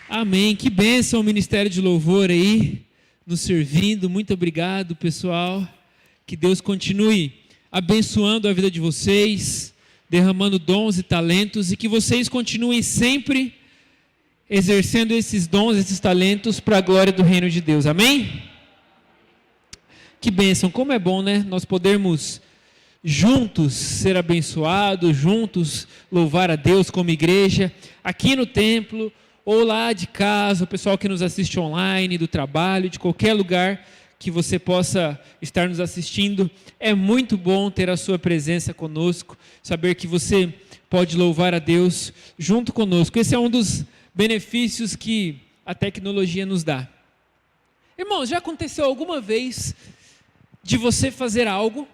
Amém. Que bênção o Ministério de Louvor aí, nos servindo. Muito obrigado, pessoal. Que Deus continue abençoando a vida de vocês, derramando dons e talentos, e que vocês continuem sempre exercendo esses dons, esses talentos para a glória do reino de Deus. Amém? Que bênção. Como é bom, né? Nós podermos juntos ser abençoados, juntos louvar a Deus como igreja, aqui no templo, ou lá de casa, o pessoal que nos assiste online, do trabalho, de qualquer lugar que você possa estar nos assistindo. É muito bom ter a sua presença conosco, saber que você pode louvar a Deus junto conosco. Esse é um dos benefícios que a tecnologia nos dá. Irmãos, já aconteceu alguma vez de você fazer algo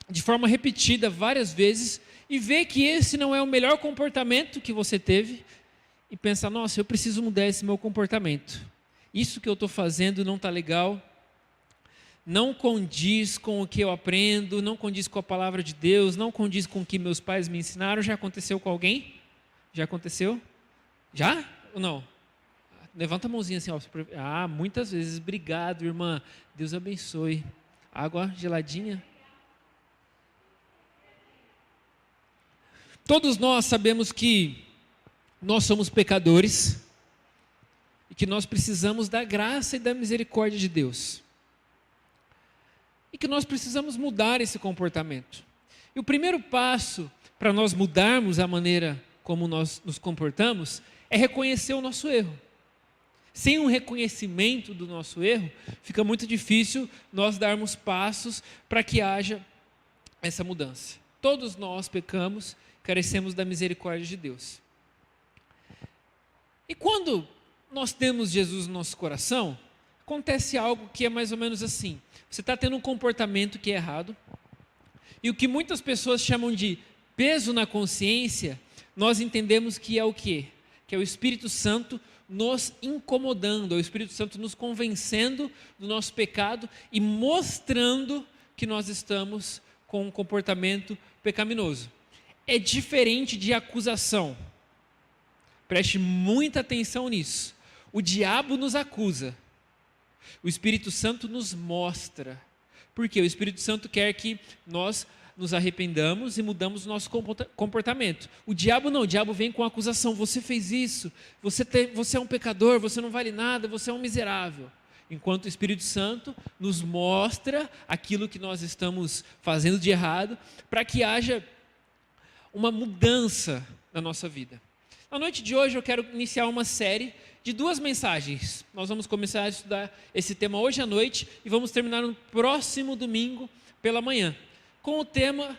de forma repetida várias vezes e ver que esse não é o melhor comportamento que você teve e pensar, nossa, eu preciso mudar esse meu comportamento. Isso que eu estou fazendo não está legal, não condiz com o que eu aprendo, não condiz com a palavra de Deus, não condiz com o que meus pais me ensinaram. Já aconteceu com alguém? Já aconteceu? Já ou não? Levanta a mãozinha assim, ó. Muitas vezes. Obrigado, irmã. Deus abençoe. Água geladinha. Todos nós sabemos que nós somos pecadores e que nós precisamos da graça e da misericórdia de Deus. E que nós precisamos mudar esse comportamento. E o primeiro passo para nós mudarmos a maneira como nós nos comportamos é reconhecer o nosso erro. Sem um reconhecimento do nosso erro, fica muito difícil nós darmos passos para que haja essa mudança. Todos nós pecamos, carecemos da misericórdia de Deus. E quando nós temos Jesus no nosso coração, acontece algo que é mais ou menos assim. Você está tendo um comportamento que é errado, e o que muitas pessoas chamam de peso na consciência, nós entendemos que é o quê? Que é o Espírito Santo nos incomodando, é o Espírito Santo nos convencendo do nosso pecado e mostrando que nós estamos com um comportamento pecaminoso. É diferente de acusação. Preste muita atenção nisso. O diabo nos acusa. O Espírito Santo nos mostra. Por quê? O Espírito Santo quer que nós nos arrependamos e mudamos o nosso comportamento. O diabo não, o diabo vem com a acusação. Você fez isso, você é um pecador, você não vale nada, você é um miserável. Enquanto o Espírito Santo nos mostra aquilo que nós estamos fazendo de errado, para que haja uma mudança na nossa vida. Na noite de hoje eu quero iniciar uma série de 2 mensagens. Nós vamos começar a estudar esse tema hoje à noite e vamos terminar no próximo domingo pela manhã, com o tema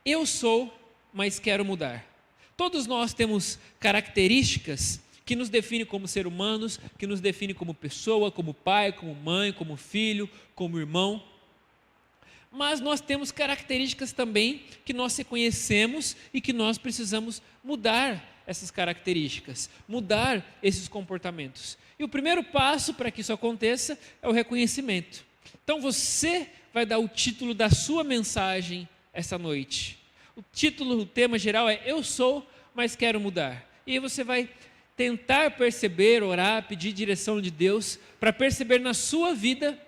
Eu sou, mas quero mudar. Todos nós temos características que nos definem como seres humanos, que nos definem como pessoa, como pai, como mãe, como filho, como irmão. Mas nós temos características também que nós reconhecemos e que nós precisamos mudar essas características, mudar esses comportamentos. E o primeiro passo para que isso aconteça é o reconhecimento. Então você vai dar o título da sua mensagem essa noite. O título, o tema geral é Eu sou, mas quero mudar. E aí você vai tentar perceber, orar, pedir direção de Deus para perceber na sua vida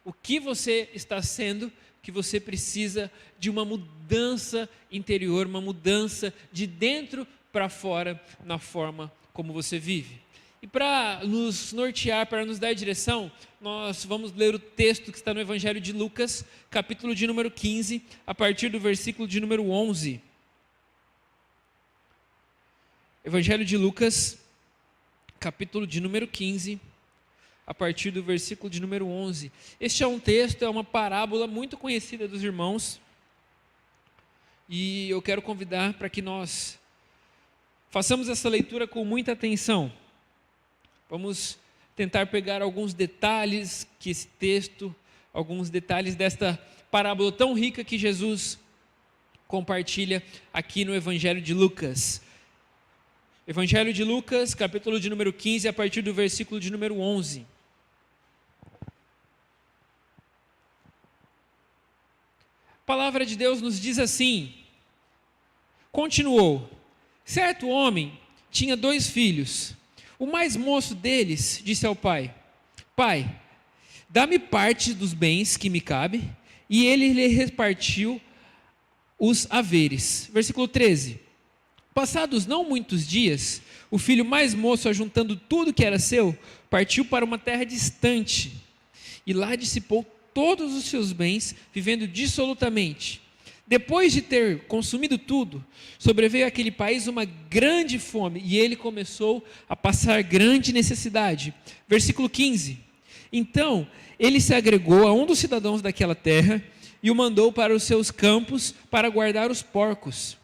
o que você está sendo, que você precisa de uma mudança interior, uma mudança de dentro para fora na forma como você vive. E para nos nortear, para nos dar direção, nós vamos ler o texto que está no Evangelho de Lucas, capítulo de número 15, a partir do versículo de número 11. Evangelho de Lucas, capítulo de número 15, a partir do versículo de número 11. Este é um texto, é uma parábola muito conhecida dos irmãos, e eu quero convidar para que nós façamos essa leitura com muita atenção. Vamos tentar pegar alguns detalhes que esse texto, alguns detalhes desta parábola tão rica que Jesus compartilha aqui no Evangelho de Lucas. Evangelho de Lucas, capítulo de número 15, a partir do versículo de número 11. A palavra de Deus nos diz assim, continuou: certo homem tinha 2 filhos. O mais moço deles disse ao pai: Pai, dá-me parte dos bens que me cabe. E ele lhe repartiu os haveres. Versículo 13. Passados não muitos dias, o filho mais moço, ajuntando tudo que era seu, partiu para uma terra distante, e lá dissipou todos os seus bens, vivendo dissolutamente. Depois de ter consumido tudo, sobreveio àquele país uma grande fome, e ele começou a passar grande necessidade. Versículo 15. Então, ele se agregou a um dos cidadãos daquela terra, e o mandou para os seus campos para guardar os porcos.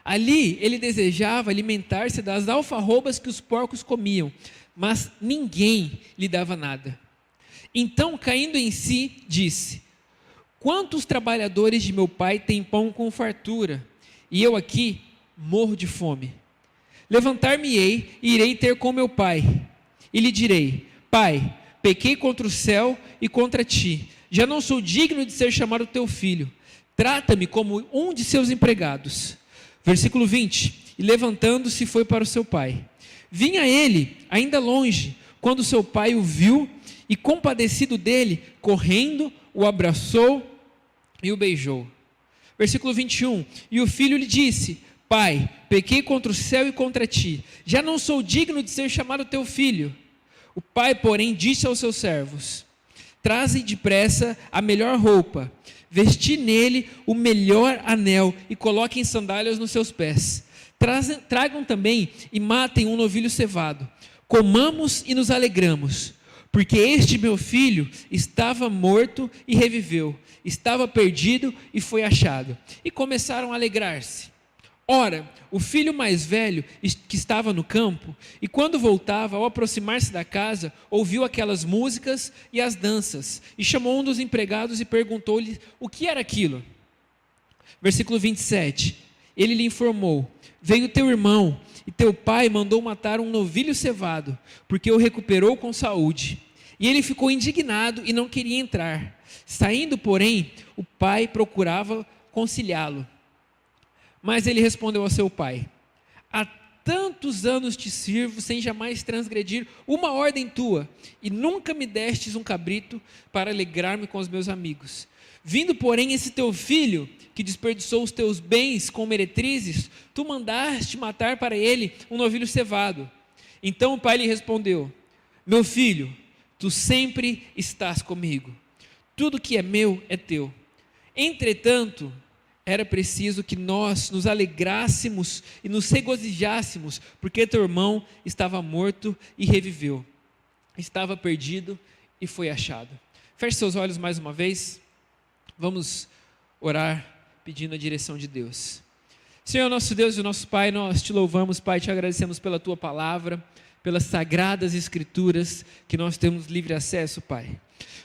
Ali ele desejava alimentar-se das alfarrobas que os porcos comiam, mas ninguém lhe dava nada. Então, caindo em si, disse: Quantos trabalhadores de meu pai têm pão com fartura, e eu aqui morro de fome? Levantar-me-ei e irei ter com meu pai, e lhe direi: Pai, pequei contra o céu e contra ti, já não sou digno de ser chamado teu filho, trata-me como um de seus empregados. Versículo 20, e levantando-se foi para o seu pai. Vinha ele, ainda longe, quando seu pai o viu, e compadecido dele, correndo, o abraçou e o beijou. Versículo 21, e o filho lhe disse: Pai, pequei contra o céu e contra ti, já não sou digno de ser chamado teu filho. O pai, porém, disse aos seus servos: Trazem depressa a melhor roupa, vesti nele o melhor anel e coloquem sandálias nos seus pés. Tragam também e matem um novilho cevado. Comamos e nos alegramos, porque este meu filho estava morto e reviveu, estava perdido e foi achado. E começaram a alegrar-se. Ora, o filho mais velho, que estava no campo, e quando voltava, ao aproximar-se da casa, ouviu aquelas músicas e as danças, e chamou um dos empregados e perguntou-lhe o que era aquilo. Versículo 27, ele lhe informou: Veio teu irmão, e teu pai mandou matar um novilho cevado, porque o recuperou com saúde. E ele ficou indignado e não queria entrar. Saindo, porém, o pai procurava conciliá-lo. Mas ele respondeu ao seu pai: Há tantos anos te sirvo, sem jamais transgredir uma ordem tua, e nunca me destes um cabrito para alegrar-me com os meus amigos. Vindo, porém, esse teu filho, que desperdiçou os teus bens com meretrizes, tu mandaste matar para ele um novilho cevado. Então o pai lhe respondeu: Meu filho, tu sempre estás comigo, tudo que é meu é teu. Entretanto, era preciso que nós nos alegrássemos e nos regozijássemos, porque teu irmão estava morto e reviveu, estava perdido e foi achado. Feche seus olhos mais uma vez, vamos orar pedindo a direção de Deus. Senhor, nosso Deus e nosso Pai, nós te louvamos, Pai, te agradecemos pela tua palavra, pelas sagradas escrituras que nós temos livre acesso, Pai.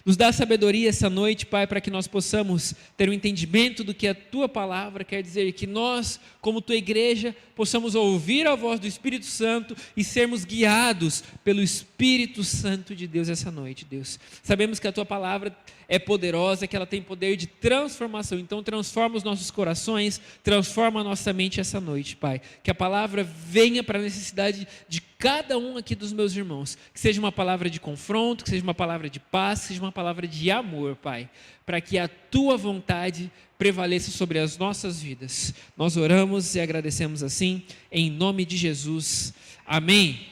Nos dá sabedoria essa noite, Pai, para que nós possamos ter um entendimento do que a Tua palavra quer dizer, que nós, como Tua igreja, possamos ouvir a voz do Espírito Santo e sermos guiados pelo Espírito Santo de Deus essa noite, Deus. Sabemos que a Tua palavra é poderosa, que ela tem poder de transformação, então transforma os nossos corações, transforma a nossa mente essa noite, Pai. Que a palavra venha para a necessidade de cada um aqui dos meus irmãos, que seja uma palavra de confronto, que seja uma palavra de paz, que seja uma palavra de amor, Pai, para que a Tua vontade prevaleça sobre as nossas vidas. Nós oramos e agradecemos assim, em nome de Jesus, amém.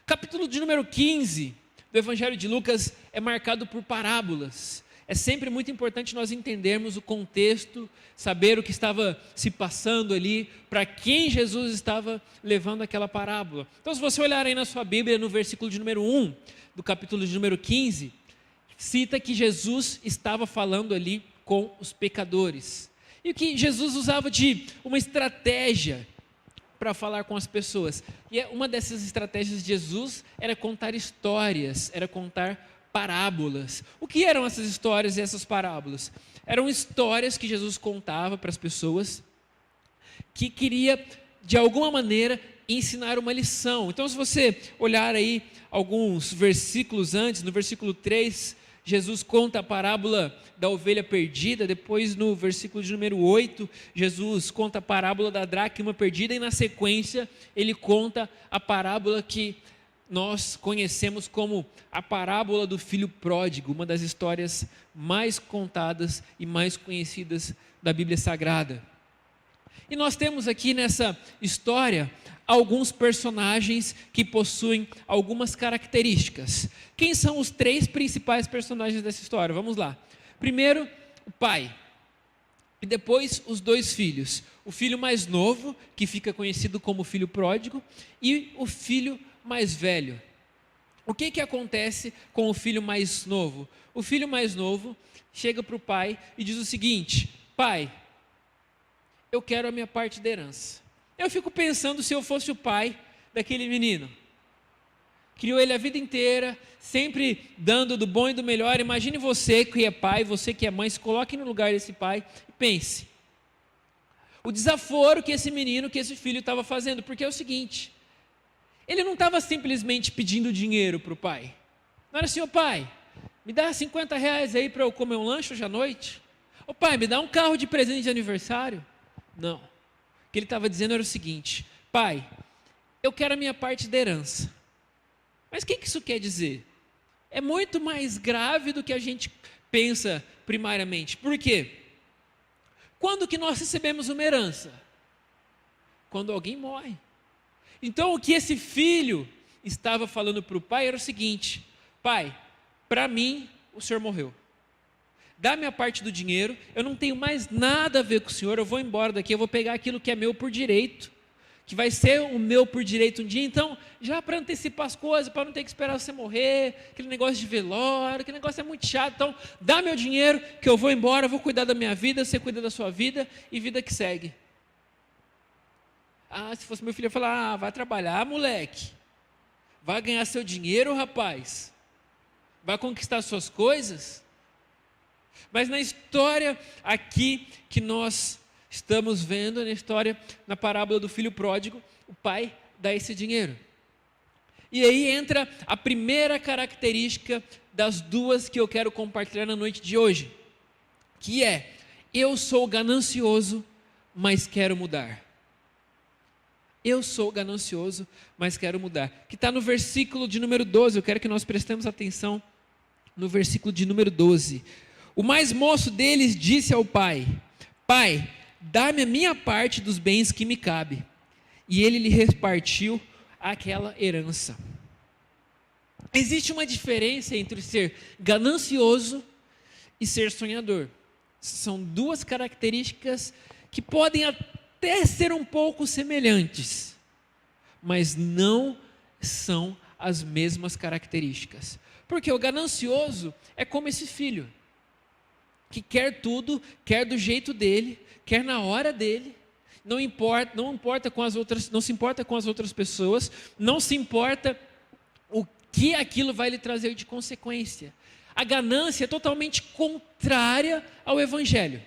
Capítulo de número 15 do Evangelho de Lucas é marcado por parábolas. É sempre muito importante nós entendermos o contexto, saber o que estava se passando ali, para quem Jesus estava levando aquela parábola. Então, se você olhar aí na sua Bíblia, no versículo de número 1, do capítulo de número 15, cita que Jesus estava falando ali com os pecadores. E que Jesus usava de uma estratégia para falar com as pessoas. E uma dessas estratégias de Jesus era contar histórias, era contar parábolas. O que eram essas histórias e essas parábolas? Eram histórias que Jesus contava para as pessoas que queria, de alguma maneira, ensinar uma lição. Então, se você olhar aí alguns versículos antes, no versículo 3, Jesus conta a parábola da ovelha perdida, depois no versículo de número 8, Jesus conta a parábola da dracma perdida, e na sequência ele conta a parábola que nós conhecemos como a parábola do filho pródigo, uma das histórias mais contadas e mais conhecidas da Bíblia Sagrada. E nós temos aqui nessa história alguns personagens que possuem algumas características. Quem são os 3 principais personagens dessa história? Vamos lá. Primeiro, o pai. E depois, os 2 filhos. O filho mais novo, que fica conhecido como filho pródigo, e o filho mais velho. O que acontece com o filho mais novo? O filho mais novo chega para o pai e diz o seguinte: pai, eu quero a minha parte da herança. Eu fico pensando, se eu fosse o pai daquele menino, criou ele a vida inteira, sempre dando do bom e do melhor. Imagine você que é pai, você que é mãe, se coloque no lugar desse pai e pense o desaforo que esse menino, que esse filho estava fazendo, porque é o seguinte: ele não estava simplesmente pedindo dinheiro para o pai. Não era assim: ô pai, me dá R$50 aí para eu comer um lanche hoje à noite. Ô pai, me dá um carro de presente de aniversário. Não. O que ele estava dizendo era o seguinte: pai, eu quero a minha parte da herança. Mas o que isso quer dizer? É muito mais grave do que a gente pensa primariamente. Por quê? Quando que nós recebemos uma herança? Quando alguém morre. Então o que esse filho estava falando para o pai era o seguinte: pai, para mim o senhor morreu. Dá minha parte do dinheiro, eu não tenho mais nada a ver com o senhor, eu vou embora daqui, eu vou pegar aquilo que é meu por direito, que vai ser o meu por direito um dia. Então, já para antecipar as coisas, para não ter que esperar você morrer, aquele negócio de velório, aquele negócio é muito chato. Então, dá meu dinheiro, que eu vou embora, eu vou cuidar da minha vida, você cuida da sua vida, e vida que segue. Ah, se fosse meu filho, eu ia falar: ah, vai trabalhar, moleque, vai ganhar seu dinheiro, rapaz, vai conquistar suas coisas. Mas na história aqui que nós estamos vendo, na parábola do filho pródigo, o pai dá esse dinheiro. E aí entra a primeira característica das 2 que eu quero compartilhar na noite de hoje, que é: eu sou ganancioso, mas quero mudar. Eu sou ganancioso, mas quero mudar. Que está no versículo de número 12, eu quero que nós prestemos atenção no versículo de número 12. O mais moço deles disse ao pai: pai, dá-me a minha parte dos bens que me cabe. E ele lhe repartiu aquela herança. Existe uma diferença entre ser ganancioso e ser sonhador. São 2 características que podem até ser um pouco semelhantes, mas não são as mesmas características. Porque o ganancioso é como esse filho, que quer tudo, quer do jeito dele, quer na hora dele, não importa com as outras, não se importa com as outras pessoas, não se importa o que aquilo vai lhe trazer de consequência. A ganância é totalmente contrária ao evangelho.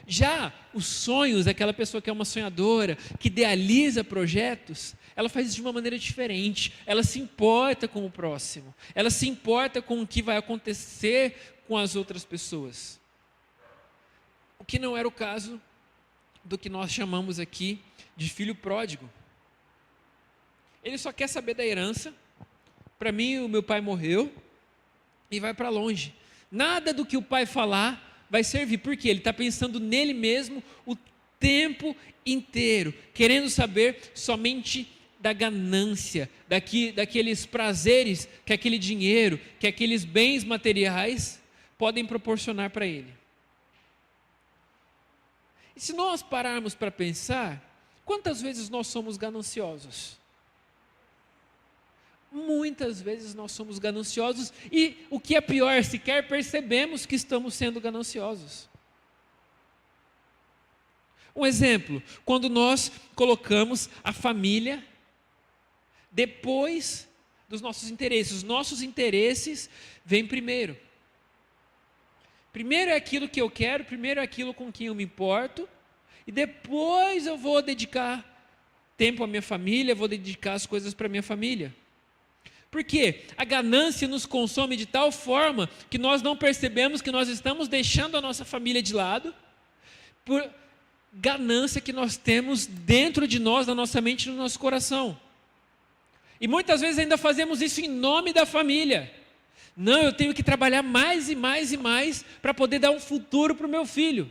Já os sonhos, aquela pessoa que é uma sonhadora, que idealiza projetos, ela faz isso de uma maneira diferente. Ela se importa com o próximo, ela se importa com o que vai acontecer com as outras pessoas. O que não era o caso do que nós chamamos aqui de filho pródigo. Ele só quer saber da herança. Para mim, o meu pai morreu, e vai para longe. Nada do que o pai falar vai servir, porque ele está pensando nele mesmo o tempo inteiro, querendo saber somente da ganância, daqueles prazeres que aquele dinheiro, que aqueles bens materiais podem proporcionar para ele. E se nós pararmos para pensar, quantas vezes nós somos gananciosos? Muitas vezes nós somos gananciosos, e o que é pior, sequer percebemos que estamos sendo gananciosos. Um exemplo: quando nós colocamos a família depois dos nossos interesses. Os nossos interesses vêm primeiro. Primeiro é aquilo que eu quero, primeiro é aquilo com quem eu me importo, e depois eu vou dedicar tempo à minha família, vou dedicar as coisas para a minha família. Por quê? A ganância nos consome de tal forma que nós não percebemos que nós estamos deixando a nossa família de lado, por ganância que nós temos dentro de nós, na nossa mente e no nosso coração. E muitas vezes ainda fazemos isso em nome da família. Não, eu tenho que trabalhar mais e mais e mais para poder dar um futuro para o meu filho.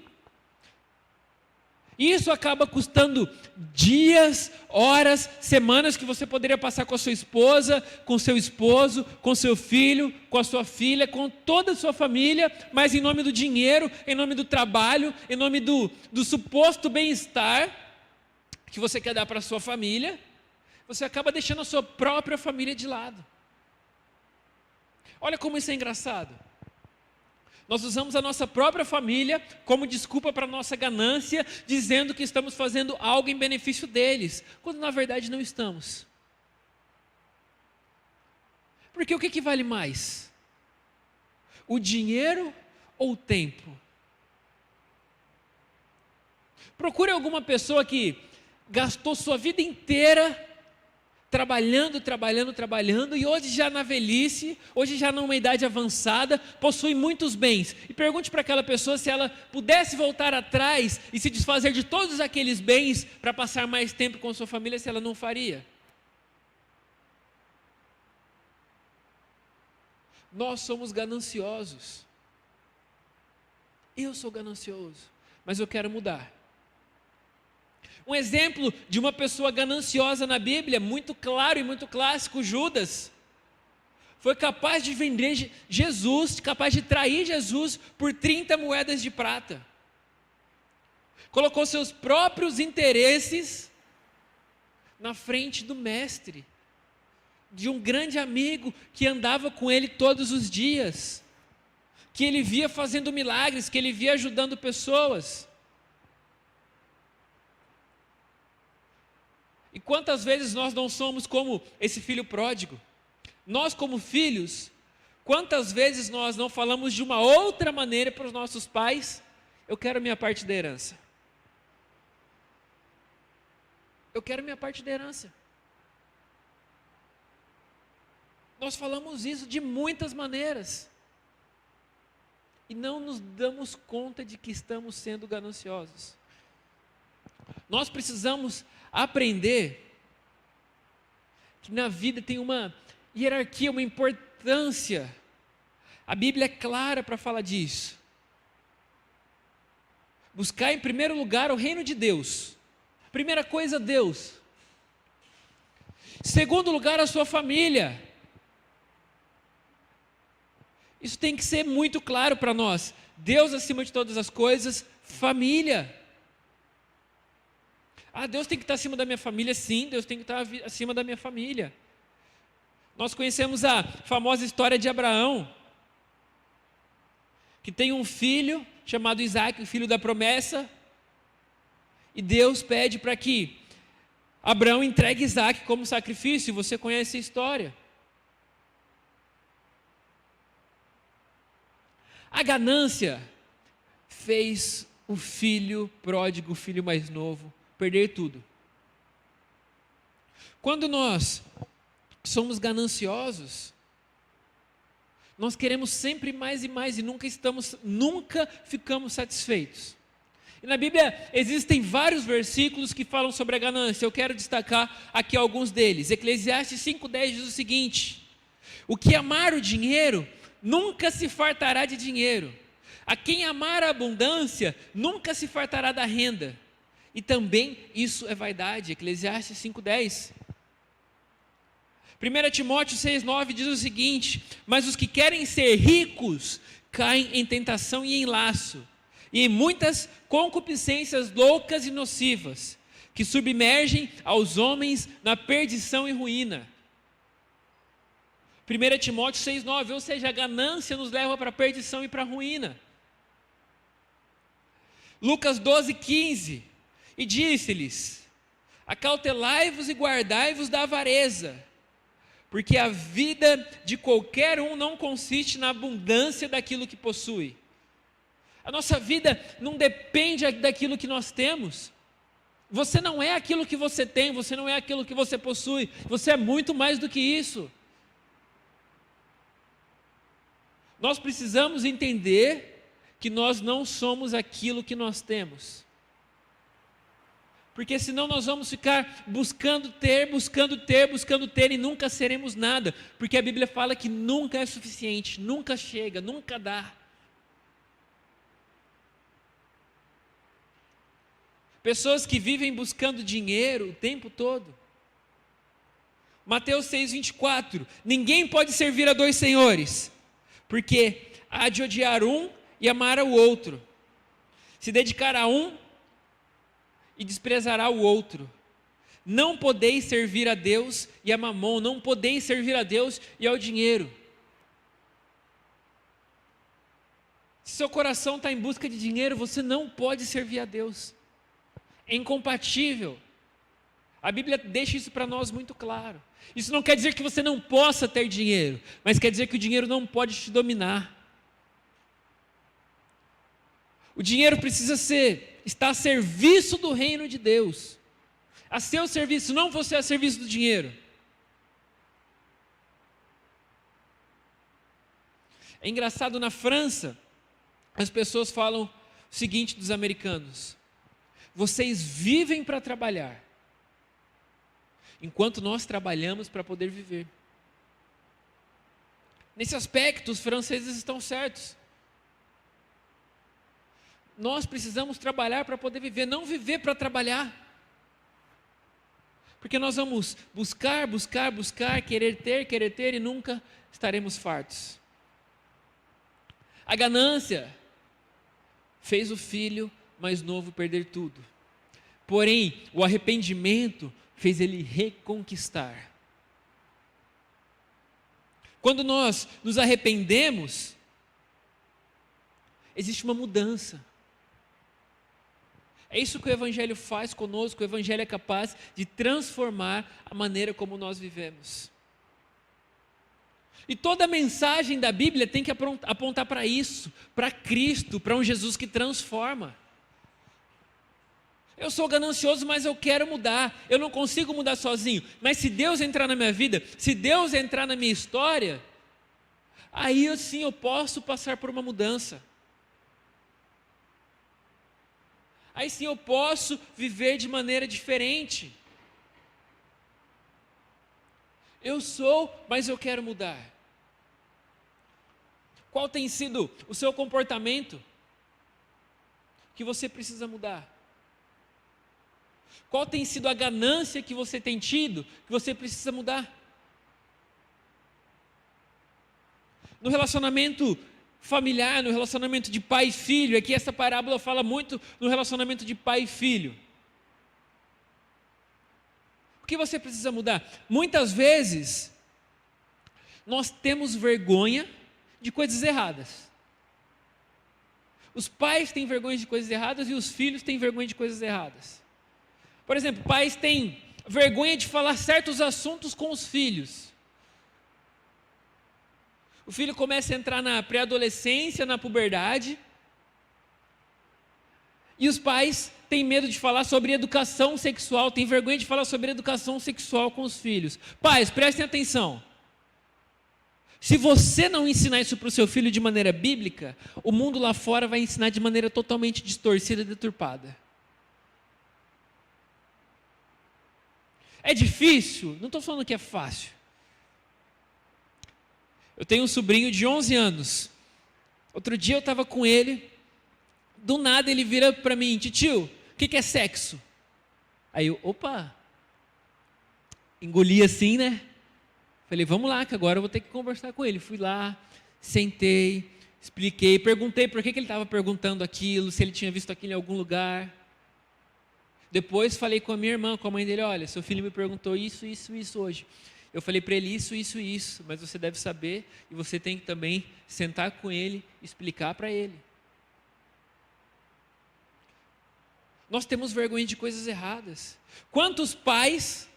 Isso acaba custando dias, horas, semanas que você poderia passar com a sua esposa, com seu esposo, com seu filho, com a sua filha, com toda a sua família, mas em nome do dinheiro, em nome do trabalho, em nome do suposto bem-estar que você quer dar para a sua família, você acaba deixando a sua própria família de lado. Olha como isso é engraçado. Nós usamos a nossa própria família como desculpa para a nossa ganância, dizendo que estamos fazendo algo em benefício deles, quando na verdade não estamos. Porque o que vale mais? O dinheiro ou o tempo? Procure alguma pessoa que gastou sua vida inteira trabalhando, e hoje já na velhice, hoje já numa idade avançada, possui muitos bens. E pergunte para aquela pessoa se ela pudesse voltar atrás e se desfazer de todos aqueles bens para passar mais tempo com sua família, se ela não faria. Nós somos gananciosos. Eu sou ganancioso, mas eu quero mudar. Um exemplo de uma pessoa gananciosa na Bíblia, muito claro e muito clássico, Judas. Foi capaz de vender Jesus, capaz de trair Jesus por 30 moedas de prata. Colocou seus próprios interesses na frente do mestre, de um grande amigo que andava com ele todos os dias, que ele via fazendo milagres, que ele via ajudando pessoas. E quantas vezes nós não somos como esse filho pródigo? Nós como filhos, quantas vezes nós não falamos de uma outra maneira para os nossos pais? Eu quero minha parte da herança. Eu quero minha parte da herança. Nós falamos isso de muitas maneiras. E não nos damos conta de que estamos sendo gananciosos. Nós precisamos aprender que na vida tem uma hierarquia, uma importância. A Bíblia é clara para falar disso. Buscar em primeiro lugar o reino de Deus. Primeira coisa, Deus. Segundo lugar, a sua família. Isso tem que ser muito claro para nós. Deus acima de todas as coisas, família. Deus tem que estar acima da minha família, sim, Deus tem que estar acima da minha família. Nós conhecemos a famosa história de Abraão, que tem um filho chamado Isaac, o filho da promessa, e Deus pede para que Abraão entregue Isaac como sacrifício, e você conhece a história. A ganância fez o filho pródigo, o filho mais novo, perder tudo. Quando nós somos gananciosos, nós queremos sempre mais e mais e nunca ficamos satisfeitos. E na Bíblia existem vários versículos que falam sobre a ganância. Eu quero destacar aqui alguns deles. Eclesiastes 5:10 diz o seguinte: o que amar o dinheiro nunca se fartará de dinheiro. A quem amar a abundância nunca se fartará da renda. E também isso é vaidade. Eclesiastes 5:10. 1 Timóteo 6:9 diz o seguinte: mas os que querem ser ricos caem em tentação e em laço, e em muitas concupiscências loucas e nocivas, que submergem aos homens na perdição e ruína. 1 Timóteo 6:9, ou seja, a ganância nos leva para a perdição e para a ruína. Lucas 12:15, e disse-lhes: acautelai-vos e guardai-vos da avareza, porque a vida de qualquer um não consiste na abundância daquilo que possui. A nossa vida não depende daquilo que nós temos. Você não é aquilo que você tem, você não é aquilo que você possui, você é muito mais do que isso. Nós precisamos entender que nós não somos aquilo que nós temos. Porque senão nós vamos ficar buscando ter, buscando ter, buscando ter e nunca seremos nada. Porque a Bíblia fala que nunca é suficiente, nunca chega, nunca dá. Pessoas que vivem buscando dinheiro o tempo todo. Mateus 6,24: ninguém pode servir a dois senhores, porque há de odiar um e amar ao outro, se dedicar a um e desprezará o outro. Não podeis servir a Deus e a Mamon, não podeis servir a Deus e ao dinheiro. Se seu coração está em busca de dinheiro, você não pode servir a Deus. É incompatível. A Bíblia deixa isso para nós muito claro. Isso não quer dizer que você não possa ter dinheiro, mas quer dizer que o dinheiro não pode te dominar. O dinheiro precisa estar a serviço do reino de Deus, a seu serviço, não você a serviço do dinheiro. É engraçado, na França, as pessoas falam o seguinte dos americanos: vocês vivem para trabalhar, enquanto nós trabalhamos para poder viver. Nesse aspecto, os franceses estão certos. Nós precisamos trabalhar para poder viver, não viver para trabalhar. Porque nós vamos buscar, buscar, buscar, querer ter e nunca estaremos fartos. A ganância fez o filho mais novo perder tudo. Porém, o arrependimento fez ele reconquistar. Quando nós nos arrependemos, existe uma mudança. É isso que o Evangelho faz conosco. O Evangelho é capaz de transformar a maneira como nós vivemos. E toda a mensagem da Bíblia tem que apontar para isso, para Cristo, para um Jesus que transforma. Eu sou ganancioso, mas eu quero mudar. Eu não consigo mudar sozinho. Mas se Deus entrar na minha vida, se Deus entrar na minha história, aí sim eu posso passar por uma mudança. Aí sim eu posso viver de maneira diferente. Eu sou, mas eu quero mudar. Qual tem sido o seu comportamento que você precisa mudar? Qual tem sido a ganância que você tem tido, que você precisa mudar? No relacionamento familiar, no relacionamento de pai e filho, aqui essa parábola fala muito no relacionamento de pai e filho. O que você precisa mudar? Muitas vezes, nós temos vergonha de coisas erradas. Os pais têm vergonha de coisas erradas e os filhos têm vergonha de coisas erradas. Por exemplo, pais têm vergonha de falar certos assuntos com os filhos. O filho começa a entrar na pré-adolescência, na puberdade, e os pais têm medo de falar sobre educação sexual, têm vergonha de falar sobre educação sexual com os filhos. Pais, prestem atenção. Se você não ensinar isso para o seu filho de maneira bíblica, o mundo lá fora vai ensinar de maneira totalmente distorcida e deturpada. É difícil? Não estou falando que é fácil. Eu tenho um sobrinho de 11 anos. Outro dia eu estava com ele, do nada ele vira para mim: titio, o que é sexo? Aí eu, opa, engoli assim, né? Falei, vamos lá, que agora eu vou ter que conversar com ele. Fui lá, sentei, expliquei, perguntei por que ele estava perguntando aquilo, se ele tinha visto aquilo em algum lugar. Depois falei com a minha irmã, com a mãe dele: olha, seu filho me perguntou isso hoje. Eu falei para ele isso, mas você deve saber e você tem que também sentar com ele e explicar para ele. Nós temos vergonha de coisas erradas. Quantos pais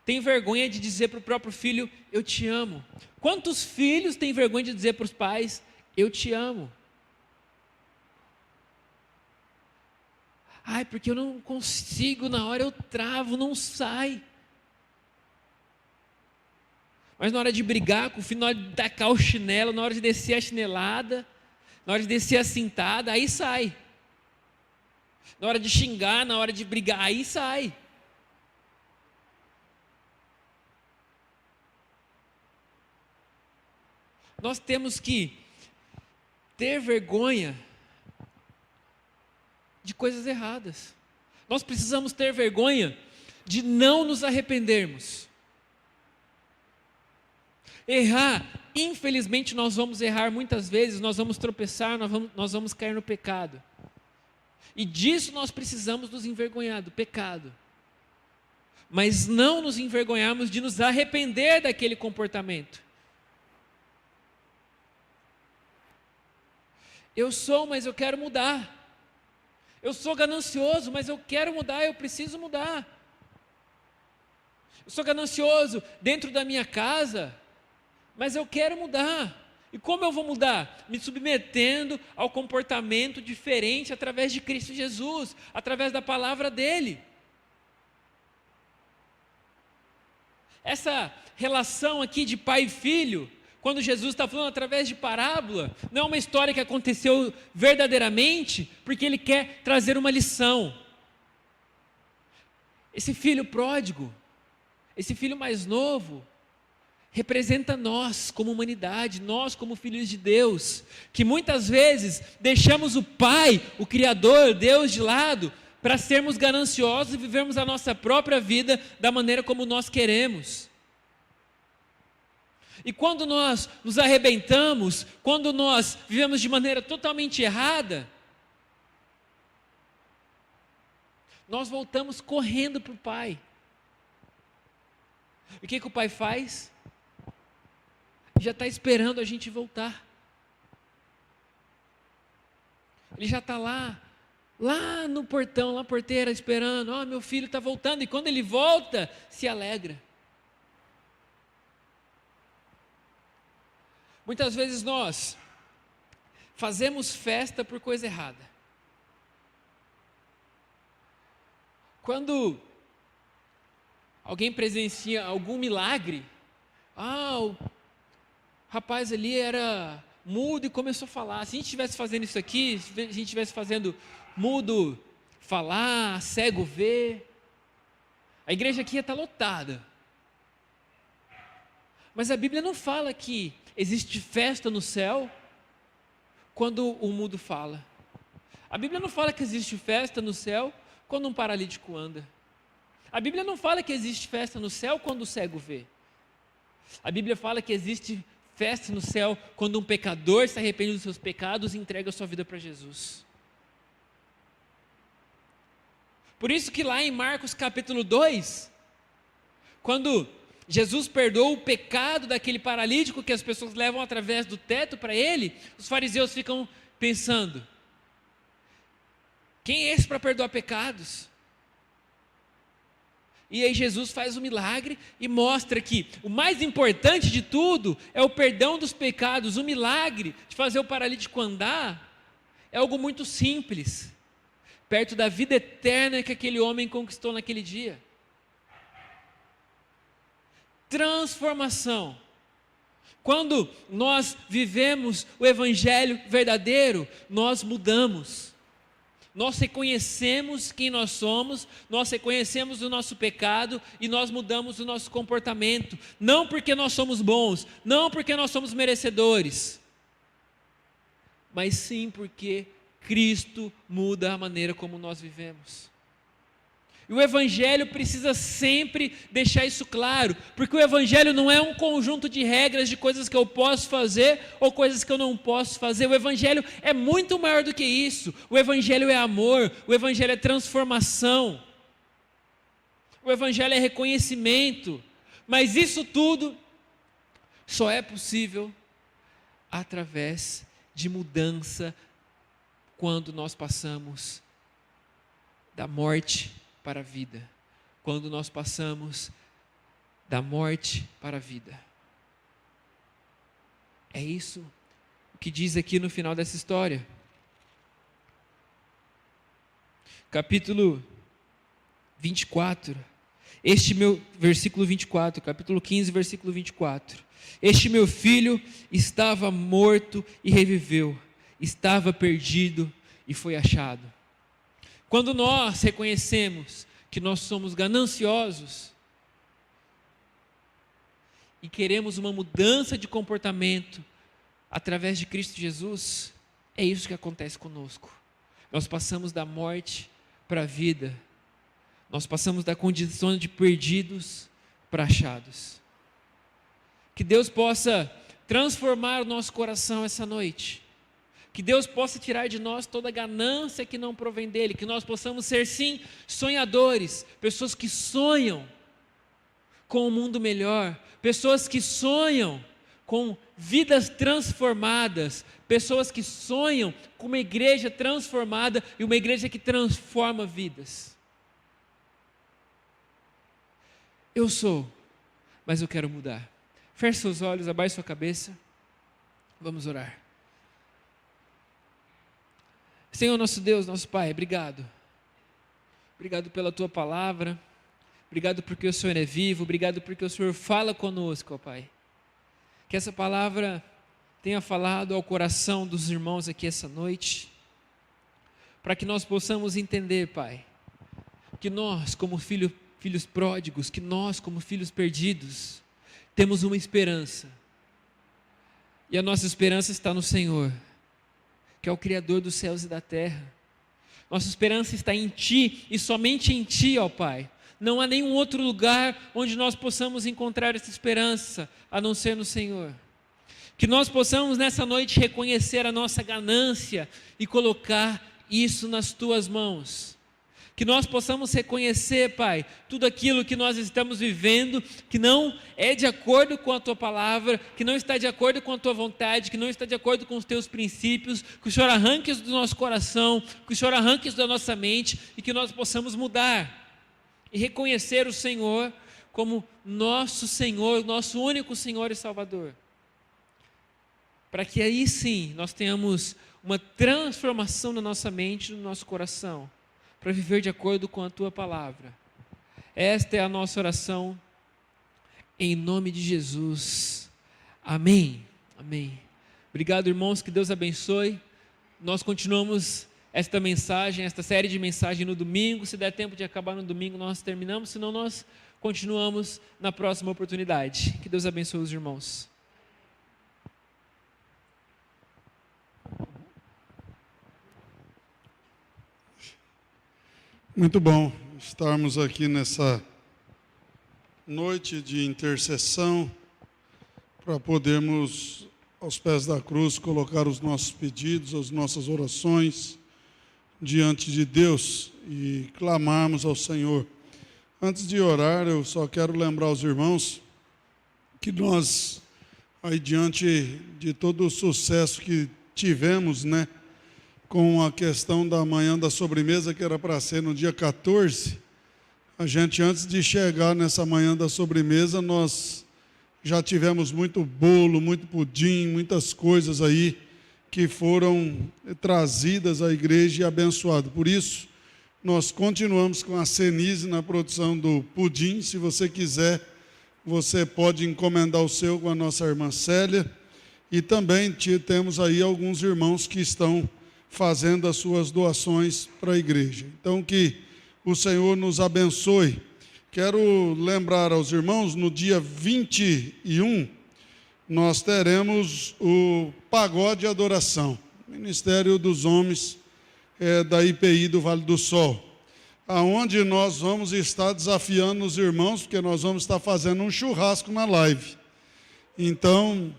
têm vergonha de dizer para o próprio filho: eu te amo? Quantos filhos têm vergonha de dizer para os pais: eu te amo? Ai, porque eu não consigo, na hora eu travo, não sai. Mas na hora de brigar com o filho, na hora de tacar o chinelo, na hora de descer a chinelada, na hora de descer a cintada, aí sai. Na hora de xingar, na hora de brigar, aí sai. Nós temos que ter vergonha de coisas erradas. Nós precisamos ter vergonha de não nos arrependermos. Errar, infelizmente nós vamos errar muitas vezes, nós vamos tropeçar, nós vamos cair no pecado. E disso nós precisamos nos envergonhar, do pecado. Mas não nos envergonharmos de nos arrepender daquele comportamento. Eu sou, mas eu quero mudar. Eu sou ganancioso, mas eu quero mudar, eu preciso mudar. Eu sou ganancioso dentro da minha casa, mas eu quero mudar. E como eu vou mudar? Me submetendo ao comportamento diferente através de Cristo Jesus, através da palavra dele. Essa relação aqui de pai e filho, quando Jesus está falando através de parábola, não é uma história que aconteceu verdadeiramente, porque ele quer trazer uma lição. Esse filho pródigo, esse filho mais novo, representa nós como humanidade, nós como filhos de Deus, que muitas vezes deixamos o Pai, o Criador, Deus de lado, para sermos gananciosos e vivermos a nossa própria vida da maneira como nós queremos. E quando nós nos arrebentamos, quando nós vivemos de maneira totalmente errada, nós voltamos correndo para o Pai. E o que o Pai faz? Já está esperando a gente voltar. Ele já está lá no portão, na porteira, esperando. Ó, meu filho está voltando. E quando ele volta, se alegra. Muitas vezes nós fazemos festa por coisa errada. Quando alguém presencia algum milagre, o rapaz ali era mudo e começou a falar. Se a gente estivesse fazendo isso aqui, se a gente estivesse fazendo mudo falar, cego ver, a igreja aqui ia estar lotada. Mas a Bíblia não fala que existe festa no céu quando o mudo fala. A Bíblia não fala que existe festa no céu quando um paralítico anda. A Bíblia não fala que existe festa no céu quando o cego vê. A Bíblia fala que existe festa no céu quando um pecador se arrepende dos seus pecados e entrega a sua vida para Jesus. Por isso que lá em Marcos capítulo 2, quando Jesus perdoa o pecado daquele paralítico que as pessoas levam através do teto para ele, os fariseus ficam pensando: quem é esse para perdoar pecados? E aí Jesus faz o milagre e mostra que o mais importante de tudo é o perdão dos pecados. O milagre de fazer o paralítico andar é algo muito simples, perto da vida eterna que aquele homem conquistou naquele dia. Transformação. Quando nós vivemos o evangelho verdadeiro, nós mudamos. Nós reconhecemos quem nós somos, nós reconhecemos o nosso pecado e nós mudamos o nosso comportamento, não porque nós somos bons, não porque nós somos merecedores, mas sim porque Cristo muda a maneira como nós vivemos. E o Evangelho precisa sempre deixar isso claro, porque o Evangelho não é um conjunto de regras de coisas que eu posso fazer ou coisas que eu não posso fazer. O Evangelho é muito maior do que isso. O Evangelho é amor, o Evangelho é transformação, o Evangelho é reconhecimento, mas isso tudo só é possível através de mudança, quando nós passamos da morte para a vida, quando nós passamos da morte para a vida. É isso o que diz aqui no final dessa história. Capítulo 24. Versículo 24, capítulo 15, versículo 24. Este meu filho estava morto e reviveu, estava perdido e foi achado. Quando nós reconhecemos que nós somos gananciosos e queremos uma mudança de comportamento através de Cristo Jesus, é isso que acontece conosco. Nós passamos da morte para a vida. Nós passamos da condição de perdidos para achados. Que Deus possa transformar o nosso coração essa noite. Que Deus possa tirar de nós toda a ganância que não provém dEle. Que nós possamos ser, sim, sonhadores. Pessoas que sonham com um mundo melhor. Pessoas que sonham com vidas transformadas. Pessoas que sonham com uma igreja transformada e uma igreja que transforma vidas. Eu sou, mas eu quero mudar. Feche seus olhos, abaixe sua cabeça. Vamos orar. Senhor nosso Deus, nosso Pai, obrigado. Obrigado pela Tua palavra. Obrigado porque o Senhor é vivo. Obrigado porque o Senhor fala conosco, ó Pai. Que essa palavra tenha falado ao coração dos irmãos aqui essa noite. Para que nós possamos entender, Pai, que nós como filhos pródigos, que nós como filhos perdidos, temos uma esperança. E a nossa esperança está no Senhor, que é o Criador dos céus e da terra. Nossa esperança está em Ti e somente em Ti, ó Pai. Não há nenhum outro lugar onde nós possamos encontrar essa esperança, a não ser no Senhor. Que nós possamos nessa noite reconhecer a nossa ganância e colocar isso nas Tuas mãos. Que nós possamos reconhecer, Pai, tudo aquilo que nós estamos vivendo, que não é de acordo com a Tua palavra, que não está de acordo com a Tua vontade, que não está de acordo com os Teus princípios, que o Senhor arranque isso do nosso coração, que o Senhor arranque isso da nossa mente e que nós possamos mudar e reconhecer o Senhor como nosso Senhor, nosso único Senhor e Salvador. Para que aí sim nós tenhamos uma transformação na nossa mente, no nosso coração, para viver de acordo com a Tua palavra. Esta é a nossa oração, em nome de Jesus. Amém. Amém. Obrigado, irmãos, que Deus abençoe. Nós continuamos esta mensagem, esta série de mensagens no domingo. Se der tempo de acabar no domingo, nós terminamos, senão nós continuamos na próxima oportunidade. Que Deus abençoe os irmãos. Muito bom estarmos aqui nessa noite de intercessão para podermos, aos pés da cruz, colocar os nossos pedidos, as nossas orações diante de Deus e clamarmos ao Senhor. Antes de orar, eu só quero lembrar aos irmãos que nós, aí diante de todo o sucesso que tivemos, né, com a questão da manhã da sobremesa, que era para ser no dia 14, a gente, antes de chegar nessa manhã da sobremesa, nós já tivemos muito bolo, muito pudim, muitas coisas aí que foram trazidas à igreja e abençoadas. Por isso, nós continuamos com a Senise na produção do pudim. Se você quiser, você pode encomendar o seu com a nossa irmã Célia. E também temos aí alguns irmãos que estão fazendo as suas doações para a igreja. Então, que o Senhor nos abençoe. Quero lembrar aos irmãos, no dia 21, nós teremos o Pagode Adoração, Ministério dos Homens da IPI do Vale do Sol, aonde nós vamos estar desafiando os irmãos, porque nós vamos estar fazendo um churrasco na live. Então,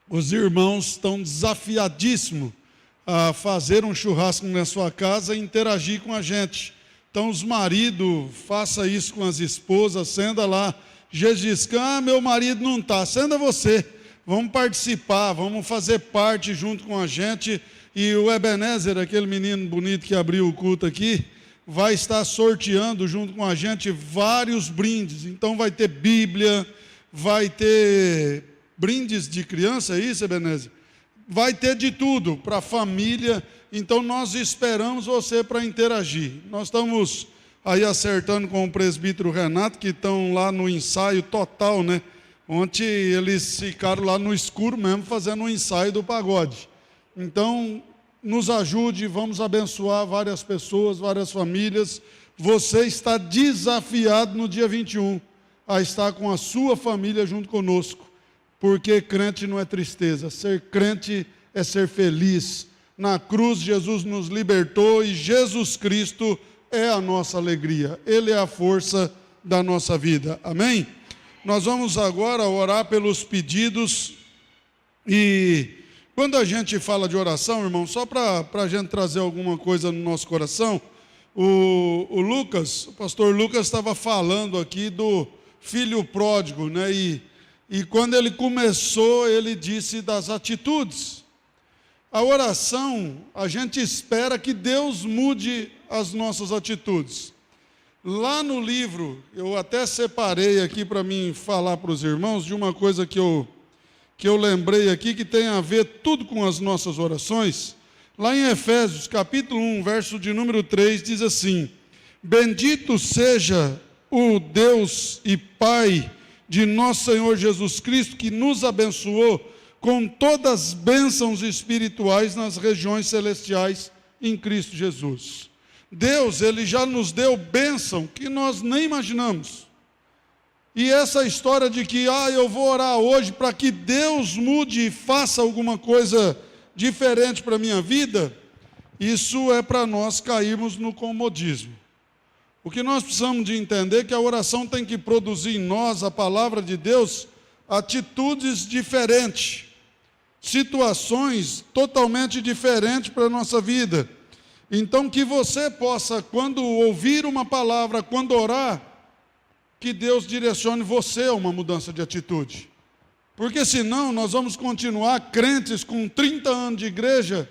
os irmãos estão desafiadíssimos a fazer um churrasco na sua casa e interagir com a gente. Então, os maridos, faça isso com as esposas, senda lá, Gesgiscan, meu marido não está, senda você, vamos participar, vamos fazer parte junto com a gente, e o Ebenezer, aquele menino bonito que abriu o culto aqui, vai estar sorteando junto com a gente vários brindes. Então vai ter Bíblia, vai ter brindes de criança, é isso, Ebenezer? Vai ter de tudo para a família. Então nós esperamos você para interagir. Nós estamos aí acertando com o presbítero Renato, que estão lá no ensaio total, né? Ontem eles ficaram lá no escuro mesmo, fazendo um ensaio do pagode. Então, nos ajude, vamos abençoar várias pessoas, várias famílias. Você está desafiado no dia 21 a estar com a sua família junto conosco, porque crente não é tristeza, ser crente é ser feliz. Na cruz Jesus nos libertou e Jesus Cristo é a nossa alegria, Ele é a força da nossa vida, amém? Nós vamos agora orar pelos pedidos. E quando a gente fala de oração, irmão, só para a gente trazer alguma coisa no nosso coração, o pastor Lucas estava falando aqui do filho pródigo, né? E quando ele começou, ele disse das atitudes. A oração, a gente espera que Deus mude as nossas atitudes. Lá no livro, eu até separei aqui para mim falar para os irmãos de uma coisa que eu lembrei aqui, que tem a ver tudo com as nossas orações. Lá em Efésios, capítulo 1, verso de número 3, diz assim: bendito seja o Deus e Pai de nosso Senhor Jesus Cristo, que nos abençoou com todas as bênçãos espirituais nas regiões celestiais em Cristo Jesus. Deus, Ele já nos deu bênção que nós nem imaginamos. E essa história de que, eu vou orar hoje para que Deus mude e faça alguma coisa diferente para a minha vida, isso é para nós cairmos no comodismo. O que nós precisamos de entender é que a oração tem que produzir em nós, a palavra de Deus, atitudes diferentes, situações totalmente diferentes para a nossa vida. Então, que você possa, quando ouvir uma palavra, quando orar, que Deus direcione você a uma mudança de atitude. Porque senão nós vamos continuar crentes com 30 anos de igreja,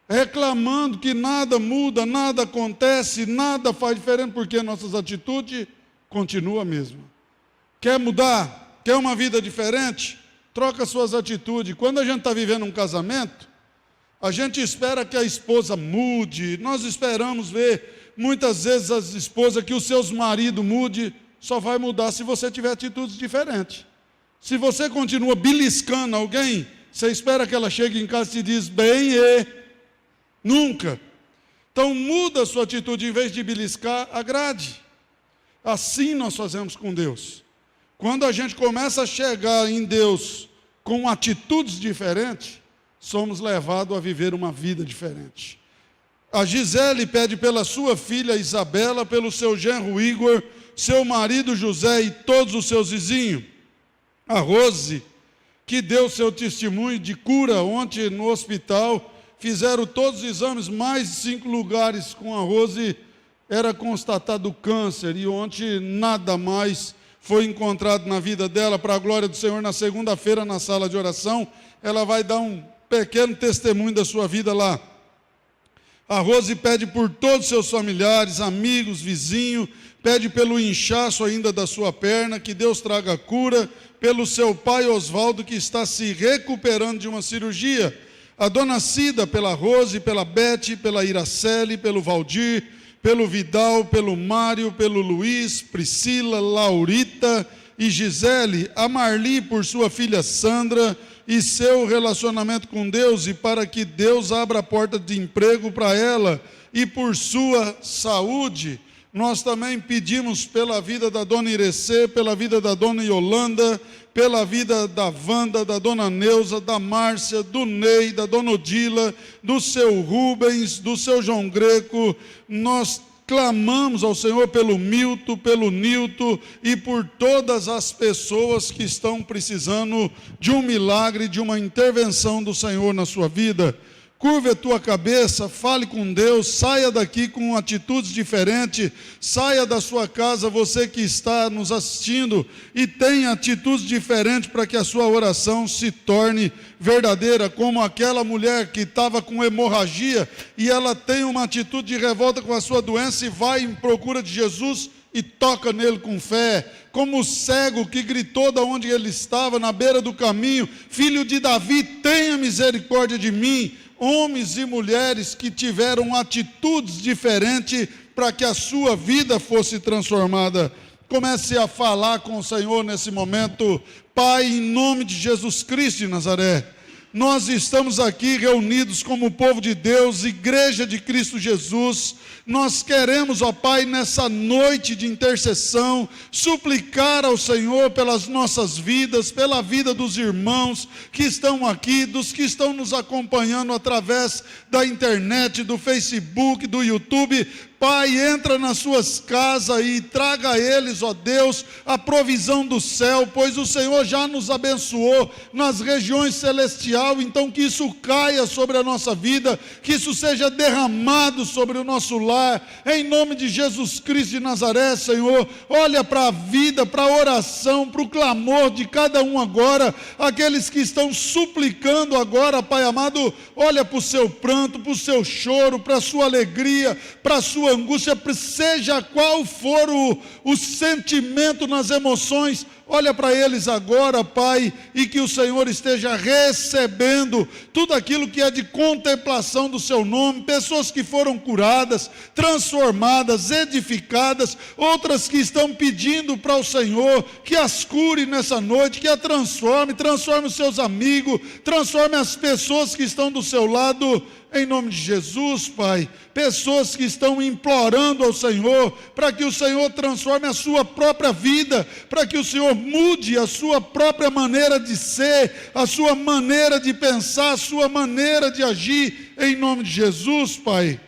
reclamando que nada muda, nada acontece, nada faz diferente, porque nossas atitudes continuam a mesma. Quer mudar? Quer uma vida diferente? Troca suas atitudes. Quando a gente está vivendo um casamento, a gente espera que a esposa mude, nós esperamos ver, muitas vezes as esposas, que os seus maridos mudem, só vai mudar se você tiver atitudes diferentes. Se você continua beliscando alguém, você espera que ela chegue em casa e te diz, bem, nunca. Então muda a sua atitude, em vez de beliscar, agrade. Assim nós fazemos com Deus. Quando a gente começa a chegar em Deus com atitudes diferentes, somos levados a viver uma vida diferente. A Gisele pede pela sua filha Isabela, pelo seu genro Igor, seu marido José e todos os seus vizinhos. A Rose, que deu seu testemunho de cura ontem no hospital, fizeram todos os exames, mais de 5 lugares com a Rose, era constatado câncer, e ontem nada mais foi encontrado na vida dela. Para a glória do Senhor, na segunda-feira, na sala de oração, ela vai dar um pequeno testemunho da sua vida lá. A Rose pede por todos os seus familiares, amigos, vizinhos, pede pelo inchaço ainda da sua perna, que Deus traga cura, pelo seu pai Oswaldo, que está se recuperando de uma cirurgia. A dona Cida, pela Rose, pela Bete, pela Iraceli, pelo Valdir, pelo Vidal, pelo Mário, pelo Luiz, Priscila, Laurita e Gisele. A Marli, por sua filha Sandra, e seu relacionamento com Deus, e para que Deus abra a porta de emprego para ela, e por sua saúde. Nós também pedimos pela vida da dona Irecê, pela vida da dona Yolanda, pela vida da Wanda, da dona Neuza, da Márcia, do Ney, da dona Odila, do seu Rubens, do seu João Greco. Nós clamamos ao Senhor pelo Milton, pelo Nilton e por todas as pessoas que estão precisando de um milagre, de uma intervenção do Senhor na sua vida. Curva a tua cabeça, fale com Deus, saia daqui com atitudes diferentes, saia da sua casa, você que está nos assistindo, e tenha atitudes diferentes para que a sua oração se torne verdadeira, como aquela mulher que estava com hemorragia, e ela tem uma atitude de revolta com a sua doença e vai em procura de Jesus e toca nele com fé, como o cego que gritou da onde ele estava, na beira do caminho, filho de Davi, tenha misericórdia de mim. Homens e mulheres que tiveram atitudes diferentes para que a sua vida fosse transformada. Comece a falar com o Senhor nesse momento. Pai, em nome de Jesus Cristo de Nazaré, nós estamos aqui reunidos como povo de Deus, Igreja de Cristo Jesus. Nós queremos, ó Pai, nessa noite de intercessão, suplicar ao Senhor pelas nossas vidas, pela vida dos irmãos que estão aqui, dos que estão nos acompanhando através da internet, do Facebook, do YouTube. Pai, entra nas suas casas e traga a eles, ó Deus, a provisão do céu, pois o Senhor já nos abençoou nas regiões celestiais. Então que isso caia sobre a nossa vida, que isso seja derramado sobre o nosso lar, em nome de Jesus Cristo de Nazaré. Senhor, olha para a vida, para a oração, para o clamor de cada um agora, aqueles que estão suplicando agora, Pai amado, olha para o seu pranto, para o seu choro, para a sua alegria, para a sua angústia, seja qual for o sentimento nas emoções, olha para eles agora, Pai, e que o Senhor esteja recebendo tudo aquilo que é de contemplação do seu nome, pessoas que foram curadas, transformadas, edificadas, outras que estão pedindo para o Senhor que as cure nessa noite, que a transforme os seus amigos, transforme as pessoas que estão do seu lado, em nome de Jesus, Pai. Pessoas que estão implorando ao Senhor, para que o Senhor transforme a sua própria vida, para que o Senhor mude a sua própria maneira de ser, a sua maneira de pensar, a sua maneira de agir, em nome de Jesus, Pai.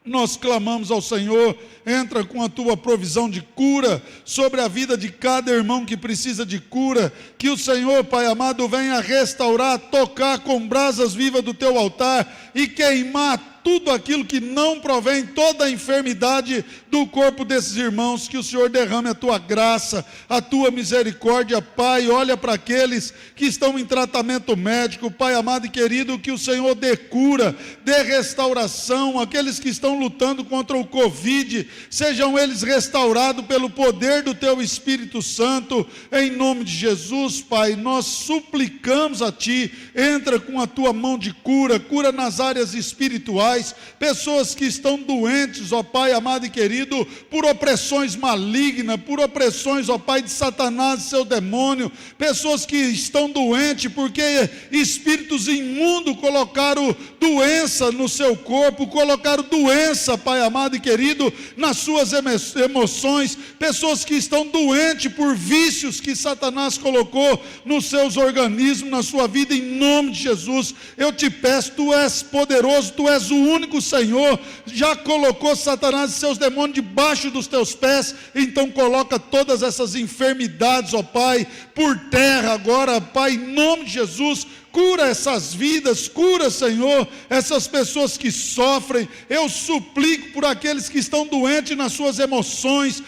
Nós clamamos ao Senhor, entra com a tua provisão de cura sobre a vida de cada irmão que precisa de cura, que o Senhor, Pai amado, venha restaurar, tocar com brasas vivas do teu altar e queimar tudo aquilo que não provém, toda a enfermidade do corpo desses irmãos, que o Senhor derrame a tua graça, a tua misericórdia, Pai. Olha para aqueles que estão em tratamento médico, Pai amado e querido, que o Senhor dê cura, dê restauração, aqueles que estão lutando contra o Covid, sejam eles restaurados pelo poder do teu Espírito Santo, em nome de Jesus, Pai. Nós suplicamos a Ti, entra com a tua mão de cura, cura nas áreas espirituais, pessoas que estão doentes, ó Pai amado e querido, por opressões malignas, por opressões, ó Pai, de Satanás e seu demônio, pessoas que estão doentes porque espíritos imundos colocaram doença no seu corpo, colocaram doença, Pai amado e querido, nas suas emoções, pessoas que estão doentes por vícios que Satanás colocou nos seus organismos, na sua vida, em nome de Jesus. Eu te peço, Tu és poderoso, Tu és o único Senhor, já colocou Satanás e seus demônios debaixo dos teus pés, então coloca todas essas enfermidades, ó Pai, por terra agora, Pai, em nome de Jesus. Cura essas vidas, cura, Senhor, essas pessoas que sofrem. Eu suplico por aqueles que estão doentes nas suas emoções,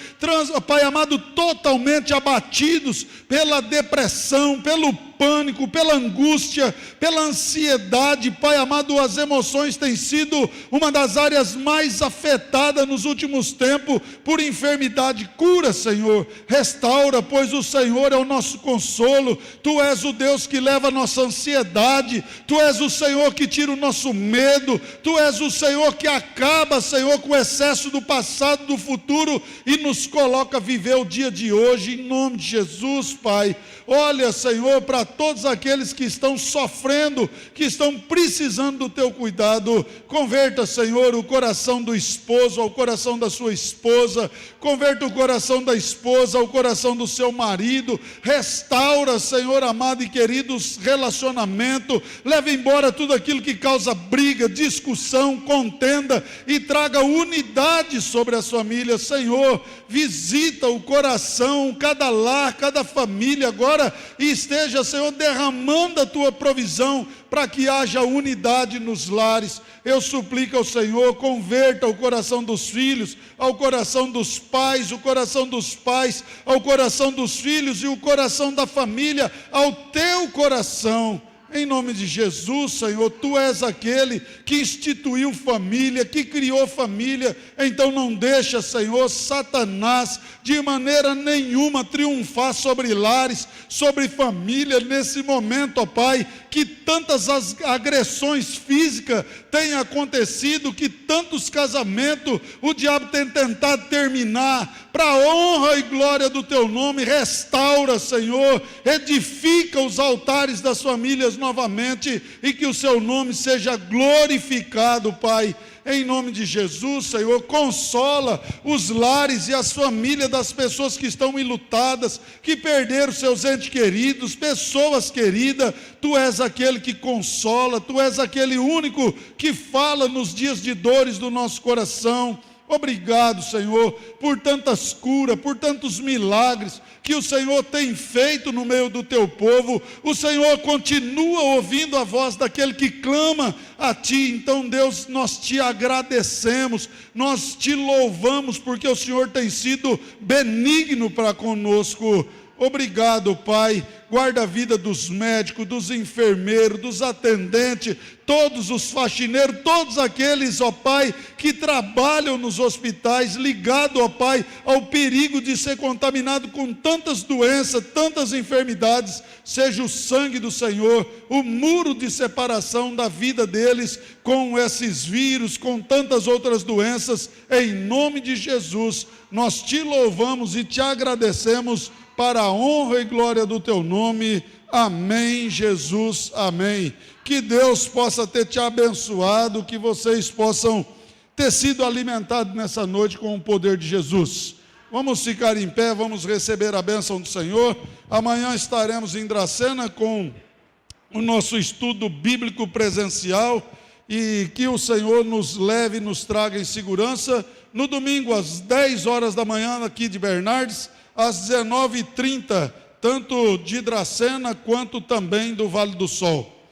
Pai amado, totalmente abatidos pela depressão, pelo pânico, pela angústia, pela ansiedade. Pai amado, as emoções têm sido uma das áreas mais afetadas nos últimos tempos por enfermidade. Cura, Senhor, restaura, pois o Senhor é o nosso consolo. Tu és o Deus que leva a nossa ansiedade, Tu és o Senhor que tira o nosso medo, Tu és o Senhor que acaba, Senhor, com o excesso do passado, do futuro, e nos coloca a viver o dia de hoje, em nome de Jesus, Pai. Olha, Senhor, para todos aqueles que estão sofrendo, que estão precisando do Teu cuidado. Converta, Senhor, o coração do esposo ao coração da sua esposa, converta o coração da esposa ao coração do seu marido, restaura, Senhor amado e querido, os relacionamentos, leva embora tudo aquilo que causa briga, discussão, contenda, e traga unidade sobre as famílias. Senhor, visita o coração, cada lar, cada família agora, e esteja, Senhor, derramando a Tua provisão, para que haja unidade nos lares. Eu suplico ao Senhor, converta o coração dos filhos ao coração dos pais, o coração dos pais ao coração dos filhos, e o coração da família ao Teu coração, Em nome de Jesus, Senhor, Tu és aquele que instituiu família, que criou família. Então não deixa, Senhor, Satanás de maneira nenhuma triunfar sobre lares, sobre família nesse momento, ó Pai, que tantas agressões físicas têm acontecido, que tantos casamentos o diabo tem tentado terminar. Para a honra e glória do Teu nome, restaura, Senhor, edifica os altares das famílias novamente, e que o Seu nome seja glorificado, Pai. Em nome de Jesus, Senhor, consola os lares e as famílias das pessoas que estão enlutadas, que perderam seus entes queridos, pessoas queridas. Tu és aquele que consola, Tu és aquele único que fala nos dias de dores do nosso coração. Obrigado, Senhor, por tantas curas, por tantos milagres que o Senhor tem feito no meio do Teu povo. O Senhor continua ouvindo a voz daquele que clama a Ti. Então, Deus, nós Te agradecemos, nós Te louvamos, porque o Senhor tem sido benigno para conosco. Obrigado, Pai. Guarda a vida dos médicos, dos enfermeiros, dos atendentes, todos os faxineiros, todos aqueles, ó Pai, que trabalham nos hospitais, ligado, ó Pai, ao perigo de ser contaminado com tantas doenças, tantas enfermidades. Seja o sangue do Senhor o muro de separação da vida deles com esses vírus, com tantas outras doenças. Em nome de Jesus, nós Te louvamos e Te agradecemos, para a honra e glória do Teu nome. Amém, Jesus, amém. Que Deus possa ter te abençoado, que vocês possam ter sido alimentados nessa noite com o poder de Jesus. Vamos ficar em pé, vamos receber a bênção do Senhor. Amanhã estaremos em Dracena com o nosso estudo bíblico presencial, e que o Senhor nos leve e nos traga em segurança. No domingo, às 10 horas da manhã, aqui de Bernardes, às 19h30, tanto de Dracena quanto também do Vale do Sol.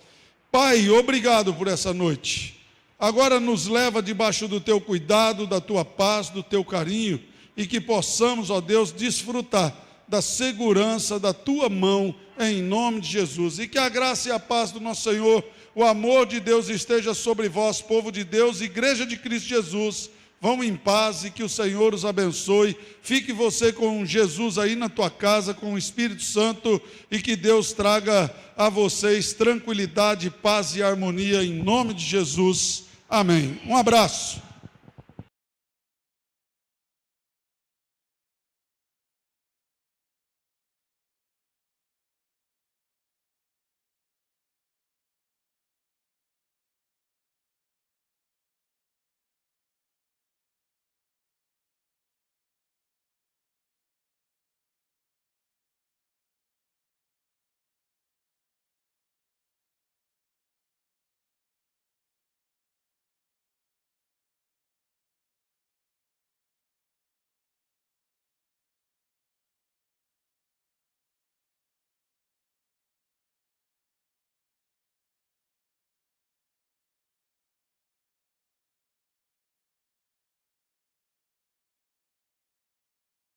Pai, obrigado por essa noite. Agora nos leva debaixo do Teu cuidado, da Tua paz, do Teu carinho, e que possamos, ó Deus, desfrutar da segurança da Tua mão, em nome de Jesus. E que a graça e a paz do nosso Senhor, o amor de Deus esteja sobre vós, povo de Deus, Igreja de Cristo Jesus. Vão em paz e que o Senhor os abençoe. Fique você com Jesus aí na tua casa, com o Espírito Santo, e que Deus traga a vocês tranquilidade, paz e harmonia em nome de Jesus. Amém. Um abraço.